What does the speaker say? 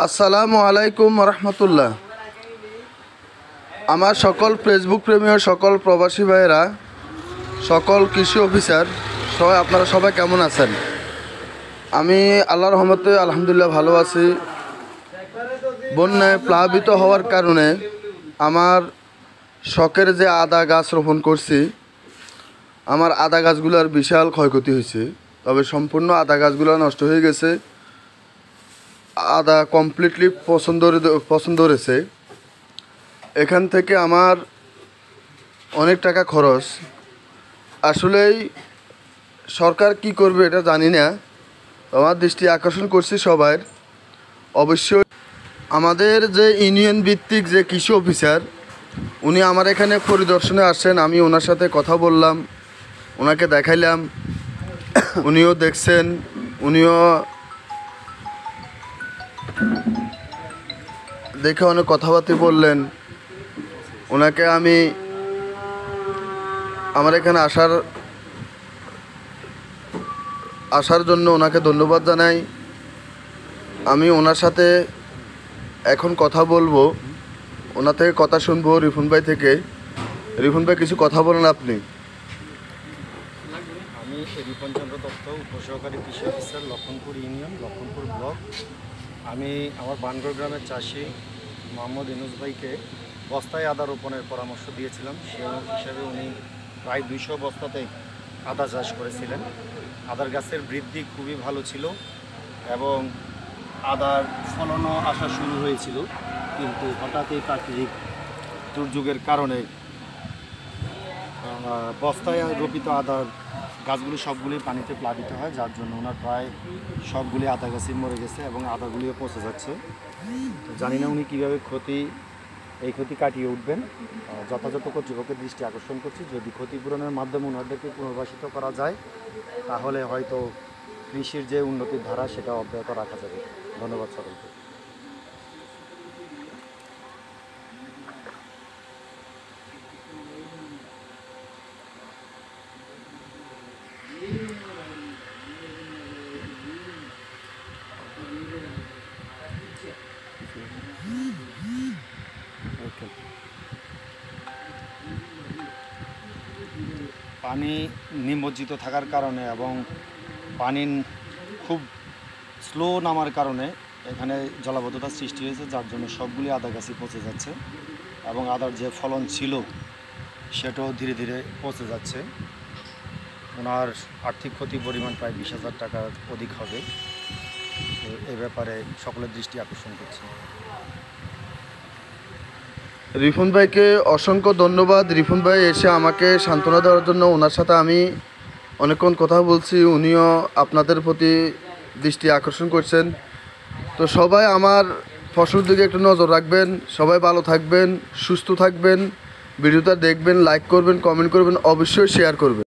আসসালামু আলাইকুম রহমতুল্লাহ। আমার সকল ফেসবুক প্রেমীয় সকল প্রবাসী ভাইয়েরা, সকল কৃষি অফিসার সবাই, আপনারা সবাই কেমন আছেন? আমি আল্লাহর রহমতে আলহামদুলিল্লাহ ভালো আছি। বন্যায় প্লাবিত হওয়ার কারণে আমার শখের যে আদা গাছ রোপণ করছি, আমার আদা গাছগুলোর বিশাল ক্ষয়ক্ষতি হয়েছে। তবে সম্পূর্ণ আদা গাছগুলো নষ্ট হয়ে গেছে। আদা কমপ্লিটলি পছন্দ হয়েছে। এখান থেকে আমার অনেক টাকা খরচ। আসলেই সরকার কি করবে এটা জানি না। আমার দৃষ্টি আকর্ষণ করছি সবার। অবশ্যই আমাদের যে ইউনিয়ন ভিত্তিক যে কৃষি অফিসার, উনি আমার এখানে পরিদর্শনে আসছেন। আমি ওনার সাথে কথা বললাম, ওনাকে দেখাইলাম, উনিও দেখছেন, উনিও দেখে অনেক কথাবার্তা বললেন। ওনাকে আমি আমার এখানে আসার জন্য ওনাকে ধন্যবাদ জানাই। আমি ওনার সাথে এখন কথা বলবো, ওনার থেকে কথা শুনবো রিফুন ভাই থেকে। রিফুন ভাই, কিছু কথা বলেন আপনি। আমি রিপন চন্দ্র দত্ত, উপসহকারী কৃষি officer, Lakshmanpur union, Lakshmanpur block. আমি আমার বানগড় গ্রামের চাষি মোহাম্মদ ইনুস ভাইকে বস্তায় আদা রোপণের পরামর্শ দিয়েছিলাম। সে হিসাবে উনি প্রায় 200 বস্তাতে আদা চাষ করেছিলেন। আদার গাছের বৃদ্ধি খুবই ভালো ছিল এবং আদার ফলনও আসা শুরু হয়েছিল, কিন্তু হঠাৎই প্রাকৃতিক দুর্যোগের কারণে বস্তায় রোপিত আদার গাছগুলি সবগুলি পানিতে প্লাবিত হয়, যার জন্য ওনার প্রায় সবগুলি আদা গাছই মরে গেছে এবং আদাগুলিও পচে যাচ্ছে। জানি না উনি কীভাবে এই ক্ষতি কাটিয়ে উঠবেন। যথাযথ কর্তৃপক্ষের দৃষ্টি আকর্ষণ করছি, যদি ক্ষতিপূরণের মাধ্যমে ওনাদেরকে পুনর্বাসিত করা যায় তাহলে হয়তো কৃষির যে উন্নতির ধারা সেটা অব্যাহত রাখা যাবে। ধন্যবাদ সকলকে। পানি নিমজ্জিত থাকার কারণে এবং পানি খুব স্লো নামার কারণে এখানে জলাবদ্ধতার সৃষ্টি হয়েছে, যার জন্য সবগুলি আদা গাছই পচে যাচ্ছে এবং আদার যে ফলন ছিল সেটাও ধীরে ধীরে পচে যাচ্ছে। ওনার আর্থিক ক্ষতির পরিমাণ প্রায় 20,000 টাকার অধিক হবে। তো এ ব্যাপারে সকলের দৃষ্টি আকর্ষণ করছি। রিফুন ভাইকে অসংখ্য ধন্যবাদ। রিফুন ভাই এসে আমাকে সান্ত্বনা দেওয়ার জন্য। ওনার সাথে আমি অনেকক্ষণ কথা বলছি, উনিও আপনাদের প্রতি দৃষ্টি আকর্ষণ করছেন। তো সবাই আমার ফসলের দিকে একটু নজর রাখবেন। সবাই ভালো থাকবেন, সুস্থ থাকবেন। ভিডিওটা দেখবেন, লাইক করবেন, কমেন্ট করবেন, অবশ্যই শেয়ার করবেন।